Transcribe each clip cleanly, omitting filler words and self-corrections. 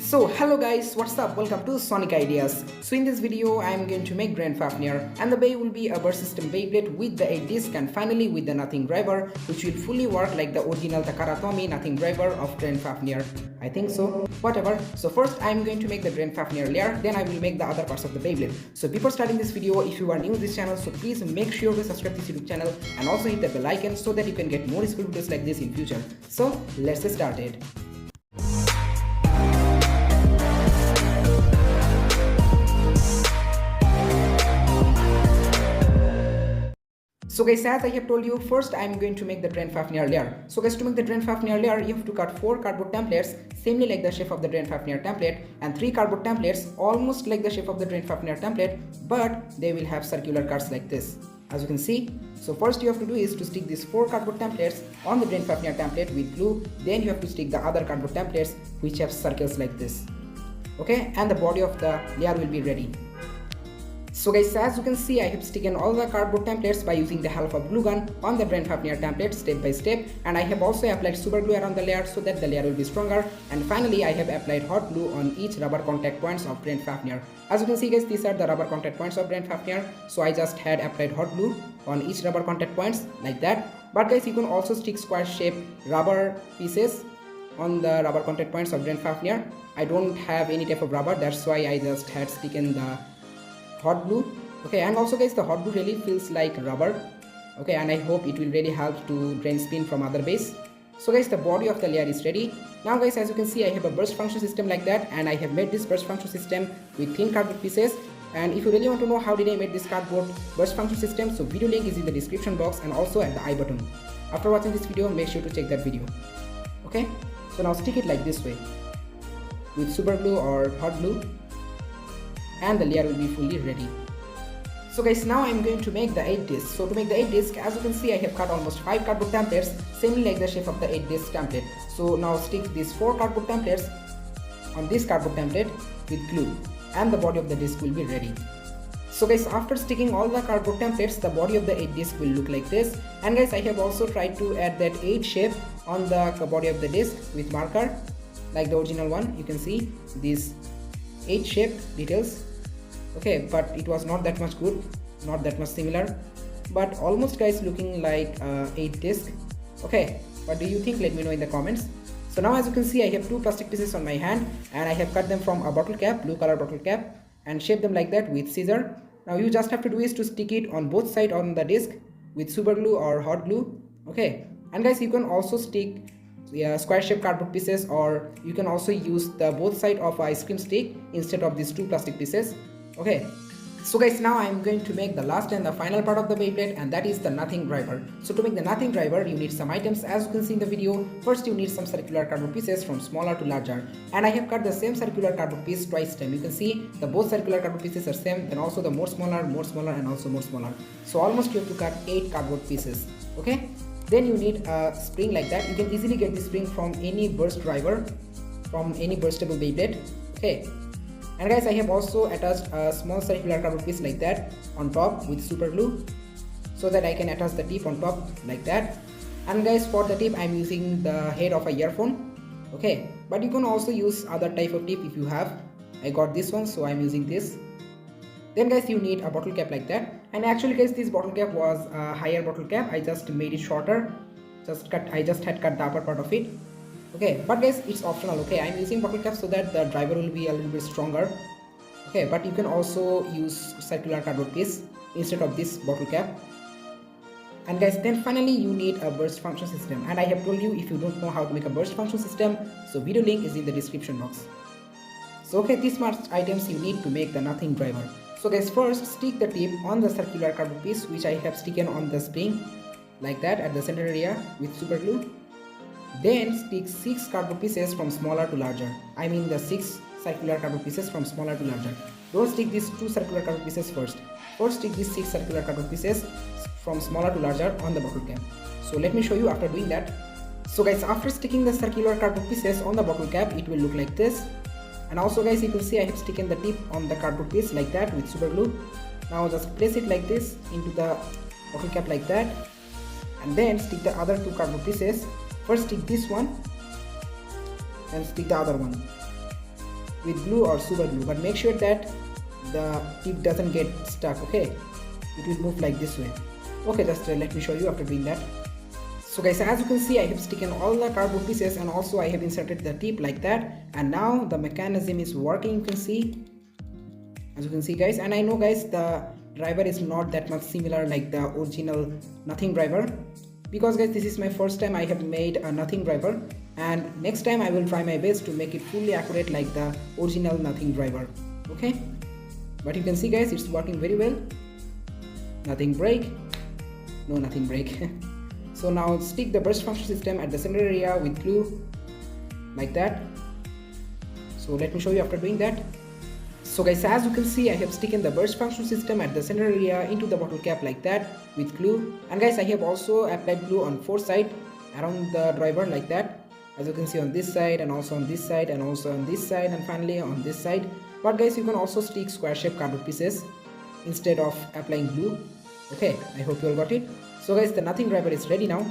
So hello guys, what's up? Welcome to Sonic Ideas. So in this video I am going to make Grand Fafnir, and the Bey will be a burst system Beyblade with the 8 disc and finally with the nothing driver, which will fully work like the original Takaratomi nothing driver of Grand Fafnir. I think so. Whatever. So first I am going to make the Grand Fafnir layer, then I will make the other parts of the Beyblade. So before starting this video, if you are new to this channel, so please make sure to subscribe to this YouTube channel and also hit the bell icon so that you can get more useful videos like this in future. So let's get started. So guys, as I have told you, first I am going to make the Grand Fafnir layer. So guys, to make the Grand Fafnir layer, you have to cut 4 cardboard templates, samely like the shape of the Grand Fafnir template, and 3 cardboard templates, almost like the shape of the Grand Fafnir template, but they will have circular cuts like this, as you can see. So first you have to do is to stick these 4 cardboard templates on the Grand Fafnir template with glue, then you have to stick the other cardboard templates which have circles like this. Okay, and the body of the layer will be ready. So guys, as you can see, I have taken all the cardboard templates by using the help of glue gun on the Grand Fafnir template step by step, and I have also applied super glue around the layer so that the layer will be stronger, and finally I have applied hot glue on each rubber contact points of Grand Fafnir. As you can see guys, these are the rubber contact points of Grand Fafnir, so I just had applied hot glue on each rubber contact points like that. But guys, you can also stick square shaped rubber pieces on the rubber contact points of Grand Fafnir. I don't have any type of rubber, that's why I just had taken the hot glue. Okay, and also guys, the hot glue really feels like rubber. Okay, and I hope it will really help to drain spin from other base. So guys, the body of the layer is ready. Now guys, as you can see, I have a burst function system like that, and I have made this burst function system with thin cardboard pieces. And if you really want to know how did I make this cardboard burst function system, so video link is in the description box and also at the I button. After watching this video, make sure to check that video. Okay, so now stick it like this way with super glue or hot glue, and the layer will be fully ready. So guys, now I am going to make the 8 discs. So to make the 8 discs, as you can see, I have cut almost 5 cardboard templates, same like the shape of the 8 disc template. So now stick these 4 cardboard templates on this cardboard template with glue, and the body of the disc will be ready. So guys, after sticking all the cardboard templates, the body of the 8 disc will look like this. And guys, I have also tried to add that 8 shape on the body of the disc with marker, like the original one. You can see these 8 shape details. Okay, but it was not that much good, not that much similar, but almost guys looking like 8 disc. Okay, what do you think? Let me know in the comments. So now as you can see, I have 2 plastic pieces on my hand, and I have cut them from a bottle cap, blue color bottle cap, and shaped them like that with scissor. Now you just have to do is to stick it on both sides on the disc with super glue or hot glue. Okay, and guys, you can also stick square shaped cardboard pieces, or you can also use the both side of ice cream stick instead of these 2 plastic pieces. Okay, so guys, now I am going to make the last and the final part of the Beyblade, and that is the nothing driver. So to make the nothing driver, you need some items as you can see in the video. First you need some circular cardboard pieces from smaller to larger, and I have cut the same circular cardboard piece twice time. You can see the both circular cardboard pieces are same, then also the more smaller and also more smaller. So almost you have to cut 8 cardboard pieces. Okay, then you need a spring like that. You can easily get this spring from any burst driver, from any burstable Beyblade. Okay, and guys, I have also attached a small circular cardboard piece like that on top with super glue, so that I can attach the tip on top like that. And guys, for the tip I am using the head of a earphone. Okay, but you can also use other type of tip if you have. I got this one, so I am using this. Then guys, you need a bottle cap like that, and actually guys, this bottle cap was a higher bottle cap. I just made it shorter, I just had cut the upper part of it. Okay, but guys, it's optional. Okay, I'm using bottle cap so that the driver will be a little bit stronger. Okay, but you can also use circular cardboard piece instead of this bottle cap. And guys, then finally you need a burst function system, and I have told you, if you don't know how to make a burst function system, so video link is in the description box. So okay, these much items you need to make the nothing driver. So guys, first stick the tip on the circular cardboard piece which I have sticking on the spring like that at the center area with super glue. Then stick 6 cardboard pieces from smaller to larger. I mean the 6 circular cardboard pieces from smaller to larger. Don't stick these 2 circular cardboard pieces first. First stick these 6 circular cardboard pieces from smaller to larger on the bottle cap. So let me show you after doing that. So guys, after sticking the circular cardboard pieces on the bottle cap, it will look like this. And also guys, you can see I have taken the tip on the cardboard piece like that with super glue. Now just place it like this into the bottle cap like that, and then stick the other 2 cardboard pieces. First stick this one and stick the other one. with glue or super glue, but make sure that the tip doesn't get stuck. Okay, it will move like this way. Okay, just let me show you after doing that. So guys, as you can see, I have taken all the cardboard pieces and also I have inserted the tip like that, and now the mechanism is working. You can see, as you can see guys, and I know guys the driver is not that much similar like the original nothing driver, because guys this is my first time I have made a nothing driver, and next time I will try my best to make it fully accurate like the original nothing driver. Okay, but you can see guys, it's working very well. Nothing break, no nothing break. So now stick the burst function system at the center area with glue like that. So let me show you after doing that. So guys, as you can see, I have taken the burst function system at the center area into the bottle cap like that with glue, and guys I have also applied glue on 4 sides around the driver like that, as you can see on this side and also on this side and also on this side and finally on this side. But guys, you can also stick square shaped cardboard pieces instead of applying glue. Okay, I hope you all got it. So guys, the nothing driver is ready now.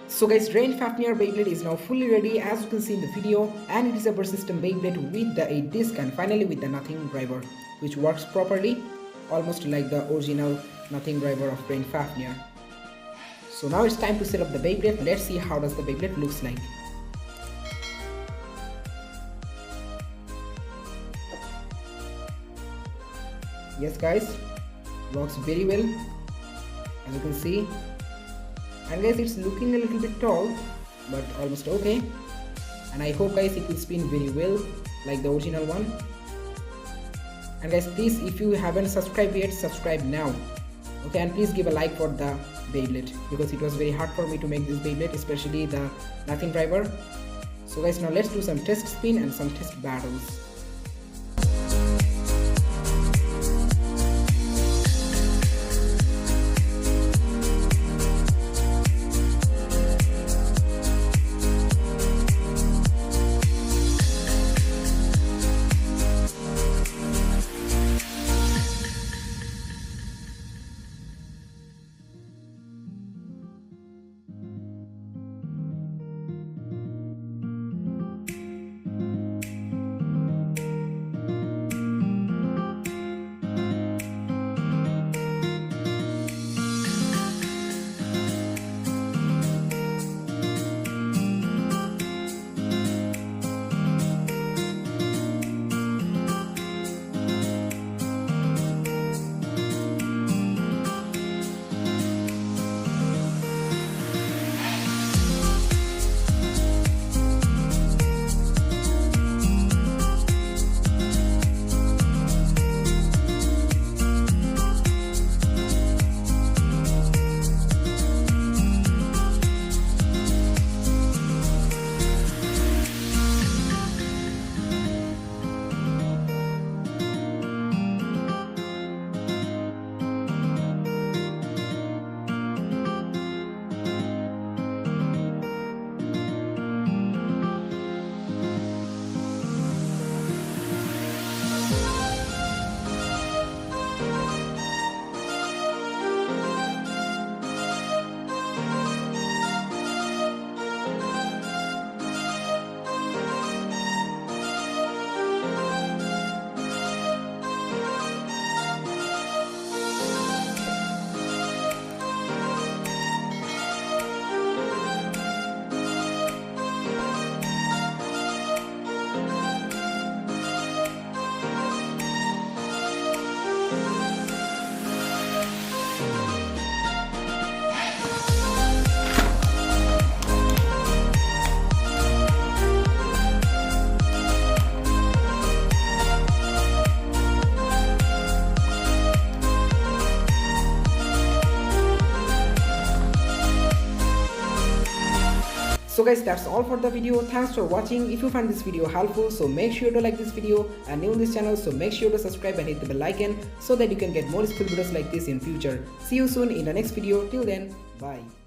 So guys, Drain Fafnir Beyblade is now fully ready, as you can see in the video, and it is a burst system Beyblade with the 8 disc and finally with the nothing driver, which works properly, almost like the original nothing driver of Drain Fafnir. So now it's time to set up the Beyblade. Let's see how does the Beyblade looks like. Yes guys, works very well, as you can see. And guys, it's looking a little bit tall, but almost okay. And I hope guys it will spin very well like the original one. And guys, please, if you haven't subscribed yet, subscribe now. Okay, and please give a like for the Beyblade, because it was very hard for me to make this Beyblade, especially the nothing driver. So guys, now let's do some test spin and some test battles. So guys, that's all for the video. Thanks for watching. If you find this video helpful, so make sure to like this video, and new in this channel, so make sure to subscribe and hit the bell icon so that you can get more useful videos like this in future. See you soon in the next video. Till then, bye.